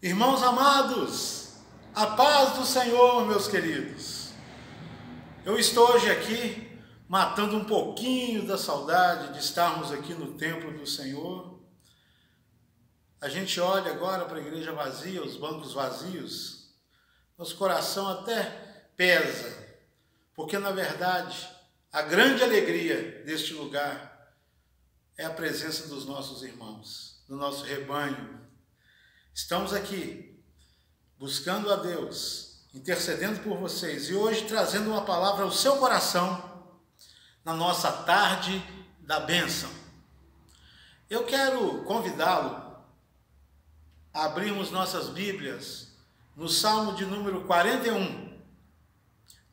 Irmãos amados, a paz do Senhor, meus queridos. Eu estou hoje aqui matando um pouquinho da saudade de estarmos aqui no templo do Senhor. A gente olha agora para a igreja vazia, os bancos vazios, nosso coração até pesa, porque na verdade a grande alegria deste lugar é a presença dos nossos irmãos, do nosso rebanho. Estamos aqui buscando a Deus, intercedendo por vocês e hoje trazendo uma palavra ao seu coração na nossa tarde da bênção. Eu quero convidá-lo a abrirmos nossas Bíblias no Salmo de número 41.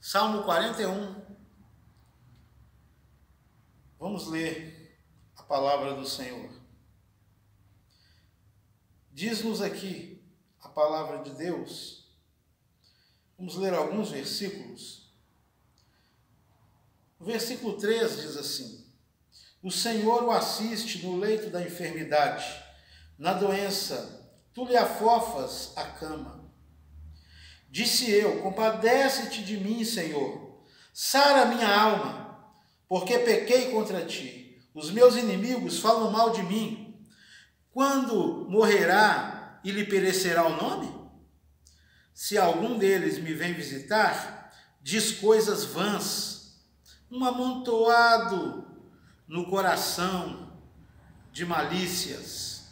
Salmo 41. Vamos ler a palavra do Senhor. Diz-nos aqui a palavra de Deus. Vamos ler alguns versículos. O versículo 3 diz assim: O Senhor o assiste no leito da enfermidade, na doença, tu lhe afofas a cama. Disse eu: compadece-te de mim, Senhor, sara minha alma, porque pequei contra ti. Os meus inimigos falam mal de mim. Quando morrerá e lhe perecerá o nome? Se algum deles me vem visitar, diz coisas vãs, um amontoado no coração de malícias.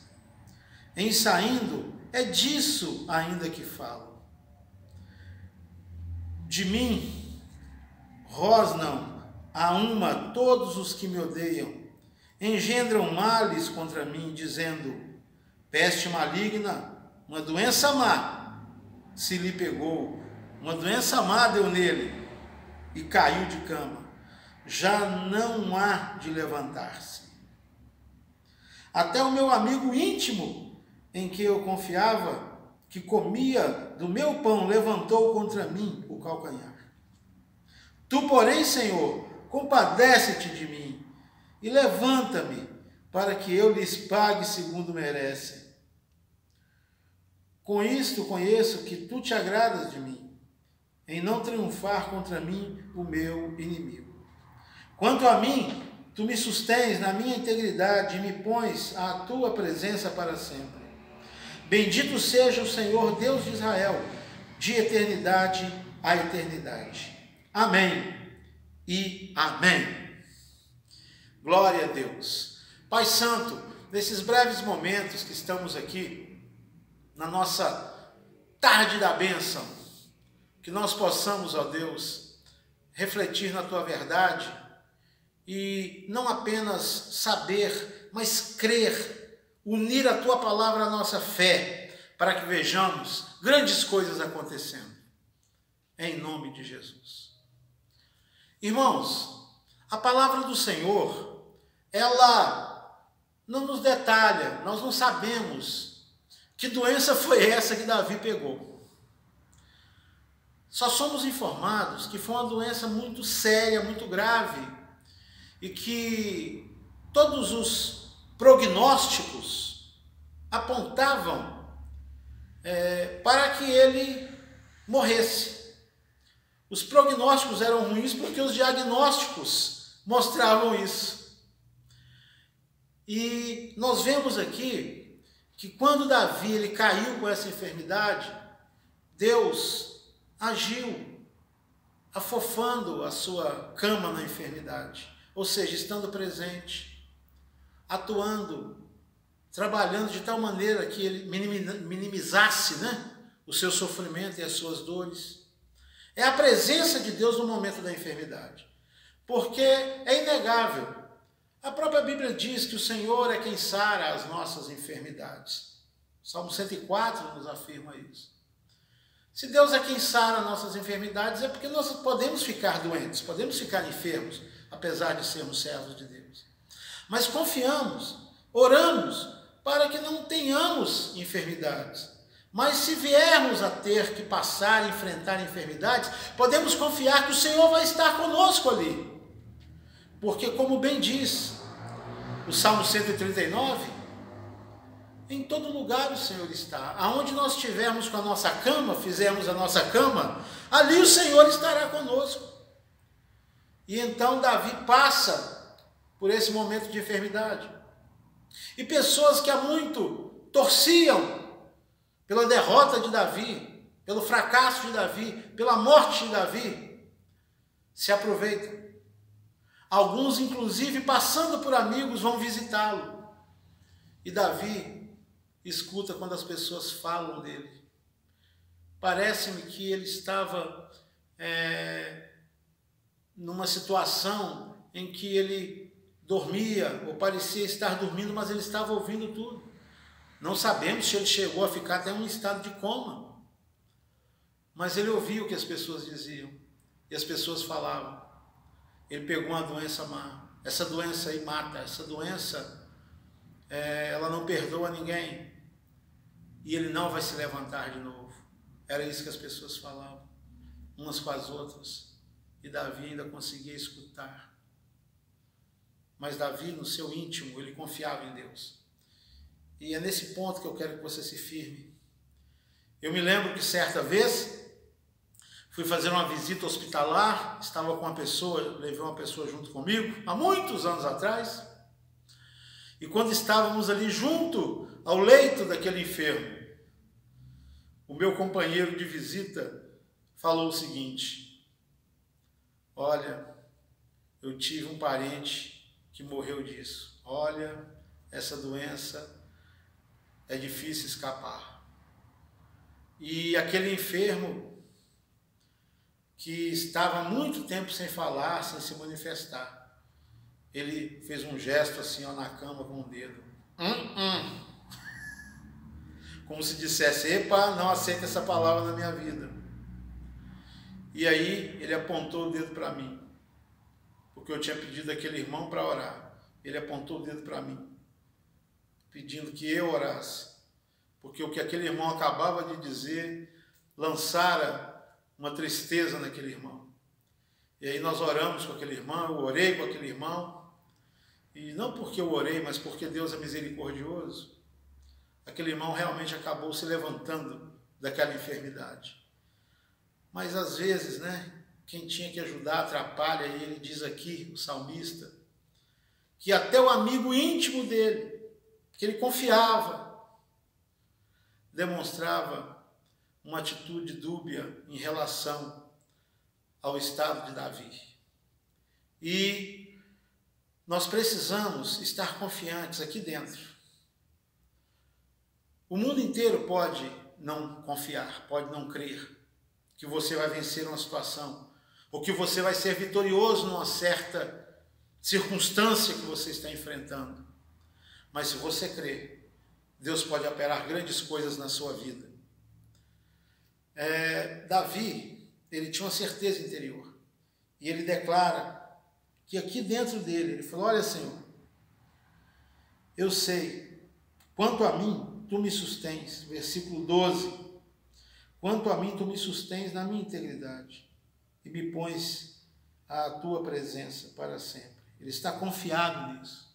Em saindo, é disso ainda que falo. De mim rosnam a uma todos os que me odeiam. Engendram males contra mim, dizendo: peste maligna, uma doença má se lhe pegou, uma doença má deu nele e caiu de cama, já não há de levantar-se. Até o meu amigo íntimo, em que eu confiava, que comia do meu pão, levantou contra mim o calcanhar. Tu, porém, Senhor, compadece-te de mim e levanta-me, para que eu lhes pague segundo merecem. Com isto conheço que tu te agradas de mim, em não triunfar contra mim o meu inimigo. Quanto a mim, tu me sustens na minha integridade e me pões à tua presença para sempre. Bendito seja o Senhor Deus de Israel, de eternidade a eternidade. Amém e amém. Glória a Deus. Pai Santo, nesses breves momentos que estamos aqui, na nossa tarde da bênção, que nós possamos, ó Deus, refletir na Tua verdade e não apenas saber, mas crer, unir a Tua palavra à nossa fé, para que vejamos grandes coisas acontecendo. Em nome de Jesus. Irmãos, a palavra do Senhor, ela não nos detalha, nós não sabemos que doença foi essa que Davi pegou. Só somos informados que foi uma doença muito séria, muito grave, e que todos os prognósticos apontavam para que ele morresse. Os prognósticos eram ruins porque os diagnósticos mostravam isso. E nós vemos aqui que quando Davi ele caiu com essa enfermidade, Deus agiu, afofando a sua cama na enfermidade, ou seja, estando presente, atuando, trabalhando de tal maneira que ele minimizasse, o seu sofrimento e as suas dores. É a presença de Deus no momento da enfermidade, porque é inegável. A própria Bíblia diz que o Senhor é quem sara as nossas enfermidades. Salmo 104 nos afirma isso. Se Deus é quem sara nossas enfermidades, é porque nós podemos ficar doentes, podemos ficar enfermos, apesar de sermos servos de Deus. Mas confiamos, oramos, para que não tenhamos enfermidades. Mas se viermos a ter que passar e enfrentar enfermidades, podemos confiar que o Senhor vai estar conosco ali. Porque, como bem diz o Salmo 139, Em todo lugar o Senhor está. Aonde nós estivermos com a nossa cama, fizermos a nossa cama, ali o Senhor estará conosco. E então Davi passa por esse momento de enfermidade. E pessoas que há muito torciam pela derrota de Davi, pelo fracasso de Davi, pela morte de Davi, se aproveitam. Alguns, inclusive, passando por amigos, vão visitá-lo. E Davi escuta quando as pessoas falam dele. Parece-me que ele estava numa situação em que ele dormia, ou parecia estar dormindo, mas ele estava ouvindo tudo. Não sabemos se ele chegou a ficar até em um estado de coma. Mas ele ouvia o que as pessoas diziam. E as pessoas falavam. Ele pegou uma doença má. Essa doença aí mata. Essa doença, ela não perdoa ninguém. E ele não vai se levantar de novo. Era isso que as pessoas falavam, umas com as outras. E Davi ainda conseguia escutar. Mas Davi, no seu íntimo, ele confiava em Deus. E é nesse ponto que eu quero que você se firme. Eu me lembro que certa vez fui fazer uma visita hospitalar, estava com uma pessoa, levei uma pessoa junto comigo, há muitos anos atrás. E quando estávamos ali junto ao leito daquele enfermo, o meu companheiro de visita falou o seguinte: olha, eu tive um parente que morreu disso. Olha, essa doença é difícil escapar. E aquele enfermo que estava há muito tempo sem falar, sem se manifestar, ele fez um gesto assim, ó, na cama com o dedo. Como se dissesse: epa, não aceito essa palavra na minha vida. E aí ele apontou o dedo para mim, porque eu tinha pedido aquele irmão para orar. Ele apontou o dedo para mim, pedindo que eu orasse, porque o que aquele irmão acabava de dizer lançara uma tristeza naquele irmão. E aí nós oramos com aquele irmão, eu orei com aquele irmão, e não porque eu orei, mas porque Deus é misericordioso. Aquele irmão realmente acabou se levantando daquela enfermidade. Mas às vezes, quem tinha que ajudar atrapalha, e ele diz aqui, o salmista, que até o amigo íntimo dele, que ele confiava, demonstrava uma atitude dúbia em relação ao estado de Davi. E nós precisamos estar confiantes aqui dentro. O mundo inteiro pode não confiar, pode não crer que você vai vencer uma situação, ou que você vai ser vitorioso numa certa circunstância que você está enfrentando. Mas se você crer, Deus pode operar grandes coisas na sua vida. Davi, ele tinha uma certeza interior. E ele declara que aqui dentro dele, ele falou: olha, Senhor, eu sei, quanto a mim, tu me sustens. Versículo 12. Quanto a mim, tu me sustens na minha integridade e me pões à tua presença para sempre. Ele está confiado nisso.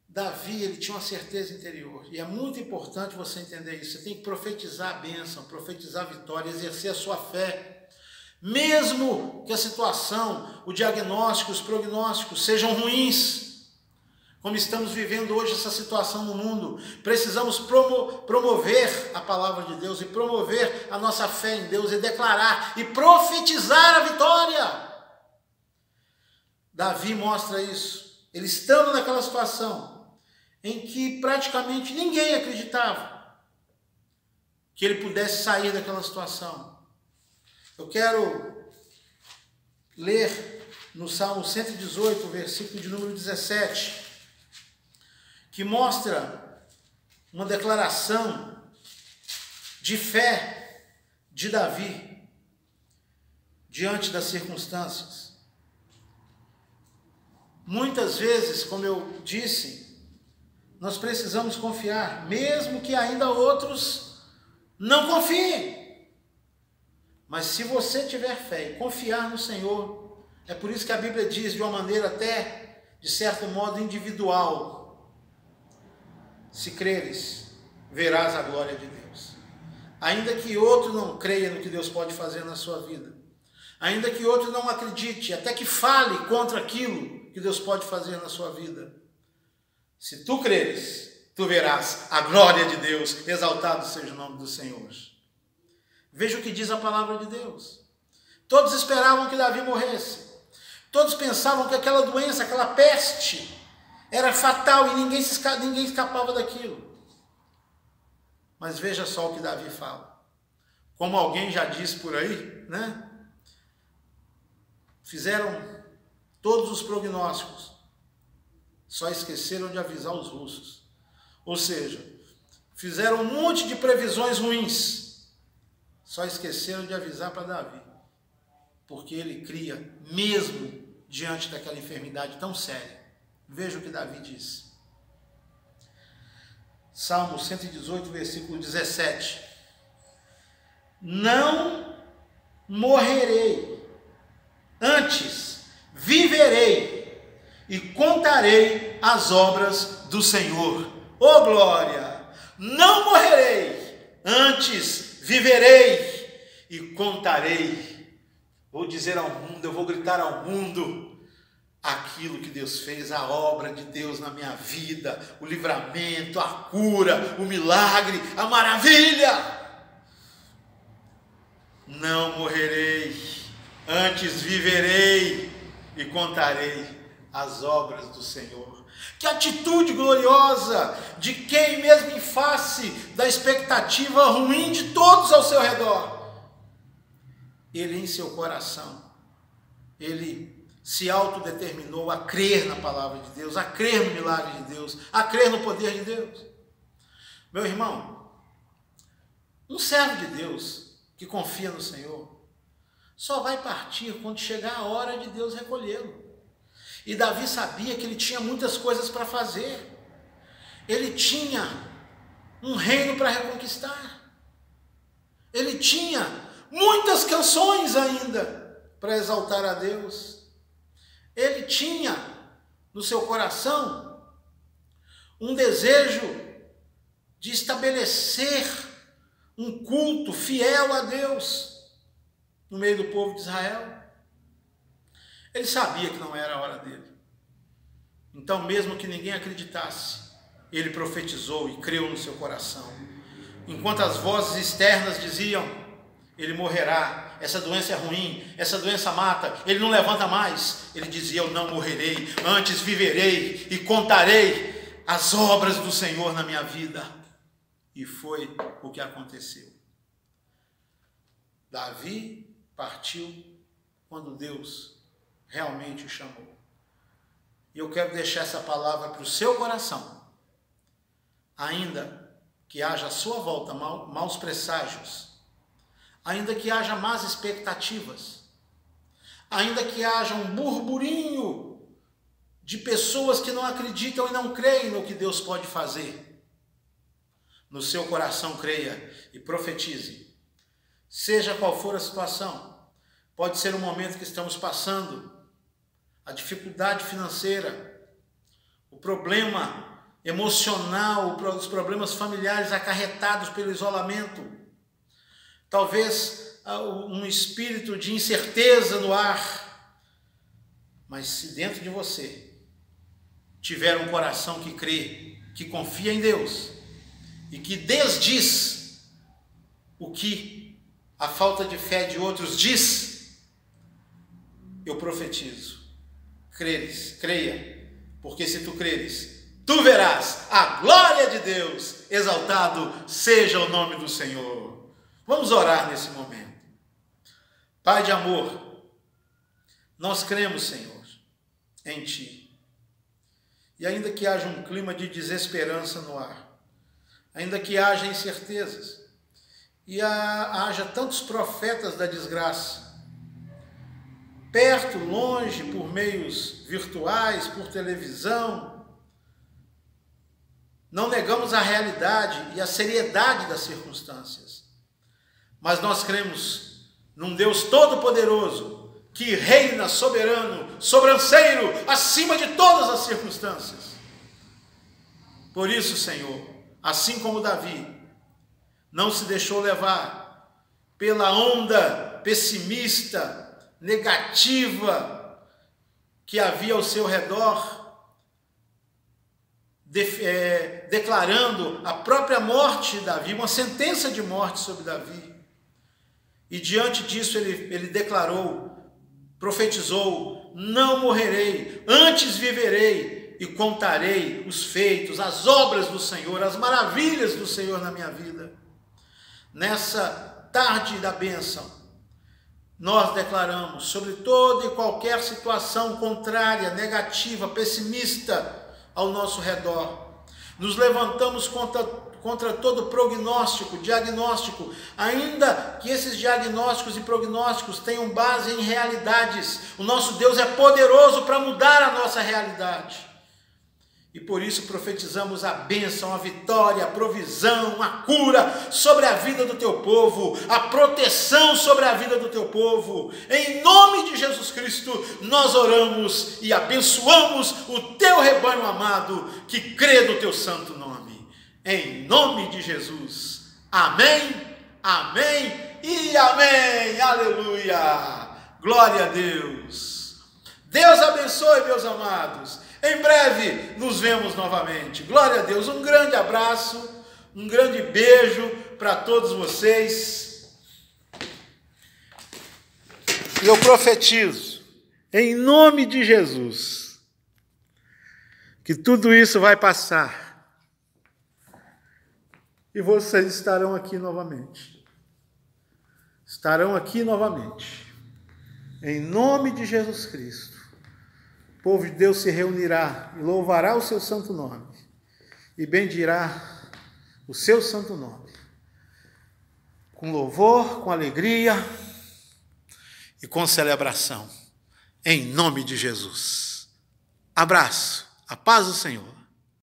Davi, ele tinha uma certeza interior, e é muito importante você entender isso. Você tem que profetizar a bênção, profetizar a vitória, exercer a sua fé, mesmo que a situação, o diagnóstico, os prognósticos sejam ruins, como estamos vivendo hoje essa situação no mundo. Precisamos promover a palavra de Deus e promover a nossa fé em Deus e declarar e profetizar a vitória. Davi mostra isso, ele estando naquela situação em que praticamente ninguém acreditava que ele pudesse sair daquela situação. Eu quero ler no Salmo 118, versículo de número 17, que mostra uma declaração de fé de Davi diante das circunstâncias. Muitas vezes, como eu disse, nós precisamos confiar, mesmo que ainda outros não confiem. Mas se você tiver fé e confiar no Senhor, é por isso que a Bíblia diz de uma maneira até, de certo modo, individual: Se creres, verás a glória de Deus. Ainda que outro não creia no que Deus pode fazer na sua vida, ainda que outro não acredite, até que fale contra aquilo que Deus pode fazer na sua vida, se tu creres, tu verás a glória de Deus, exaltado seja o nome do Senhor. Veja o que diz a palavra de Deus. Todos esperavam que Davi morresse. Todos pensavam que aquela doença, aquela peste, era fatal e ninguém escapava daquilo. Mas veja só o que Davi fala. Como alguém já disse por aí, né? Fizeram todos os prognósticos, só esqueceram de avisar os russos. Ou seja, fizeram um monte de previsões ruins, só esqueceram de avisar para Davi, porque ele cria mesmo diante daquela enfermidade tão séria. Veja o que Davi diz. Salmo 118, versículo 17. Não morrerei, antes viverei e contarei as obras do Senhor. Ô glória! Não morrerei, antes viverei e contarei. Vou dizer ao mundo, eu vou gritar ao mundo aquilo que Deus fez, a obra de Deus na minha vida, o livramento, a cura, o milagre, a maravilha. Não morrerei, antes viverei e contarei as obras do Senhor. Que atitude gloriosa de quem, mesmo em face da expectativa ruim de todos ao seu redor, ele em seu coração, ele se autodeterminou a crer na palavra de Deus, a crer no milagre de Deus, a crer no poder de Deus. Meu irmão, um servo de Deus que confia no Senhor só vai partir quando chegar a hora de Deus recolhê-lo. E Davi sabia que ele tinha muitas coisas para fazer. Ele tinha um reino para reconquistar. Ele tinha muitas canções ainda para exaltar a Deus. Ele tinha no seu coração um desejo de estabelecer um culto fiel a Deus no meio do povo de Israel. Ele sabia que não era a hora dele. Então, mesmo que ninguém acreditasse, ele profetizou e creu no seu coração. Enquanto as vozes externas diziam: ele morrerá, essa doença é ruim, essa doença mata, ele não levanta mais. Ele dizia: eu não morrerei, antes viverei e contarei as obras do Senhor na minha vida. E foi o que aconteceu. Davi partiu quando Deus realmente o chamou. E eu quero deixar essa palavra para o seu coração. Ainda que haja à sua volta maus presságios, ainda que haja más expectativas, ainda que haja um burburinho de pessoas que não acreditam e não creem no que Deus pode fazer, no seu coração creia e profetize. Seja qual for a situação, pode ser o momento que estamos passando, a dificuldade financeira, o problema emocional, os problemas familiares acarretados pelo isolamento, talvez um espírito de incerteza no ar. Mas se dentro de você tiver um coração que crê, que confia em Deus e que desdiz o que a falta de fé de outros diz, eu profetizo: creia, porque se tu creres, tu verás a glória de Deus, exaltado seja o nome do Senhor. Vamos orar nesse momento. Pai de amor, nós cremos, Senhor, em Ti. E ainda que haja um clima de desesperança no ar, ainda que haja incertezas, e haja tantos profetas da desgraça, perto, longe, por meios virtuais, por televisão, não negamos a realidade e a seriedade das circunstâncias, mas nós cremos num Deus todo-poderoso, que reina soberano, sobranceiro, acima de todas as circunstâncias. Por isso, Senhor, assim como Davi não se deixou levar pela onda pessimista, negativa que havia ao seu redor, declarando a própria morte de Davi, uma sentença de morte sobre Davi. E diante disso ele declarou, profetizou: não morrerei, antes viverei e contarei os feitos, as obras do Senhor, as maravilhas do Senhor na minha vida. Nessa tarde da bênção, nós declaramos sobre toda e qualquer situação contrária, negativa, pessimista ao nosso redor. Nos levantamos contra todo prognóstico, diagnóstico, ainda que esses diagnósticos e prognósticos tenham base em realidades. O nosso Deus é poderoso para mudar a nossa realidade. E por isso profetizamos a bênção, a vitória, a provisão, a cura sobre a vida do teu povo, a proteção sobre a vida do teu povo. Em nome de Jesus Cristo, nós oramos e abençoamos o teu rebanho amado, que crê no teu santo nome. Em nome de Jesus. Amém, amém e amém. Aleluia. Glória a Deus. Deus abençoe, meus amados. Em breve nos vemos novamente. Glória a Deus. Um grande abraço, um grande beijo para todos vocês. E eu profetizo, em nome de Jesus, que tudo isso vai passar. E vocês estarão aqui novamente. Estarão aqui novamente. Em nome de Jesus Cristo. O povo de Deus se reunirá e louvará o seu santo nome e bendirá o seu santo nome com louvor, com alegria e com celebração, em nome de Jesus. Abraço, a paz do Senhor.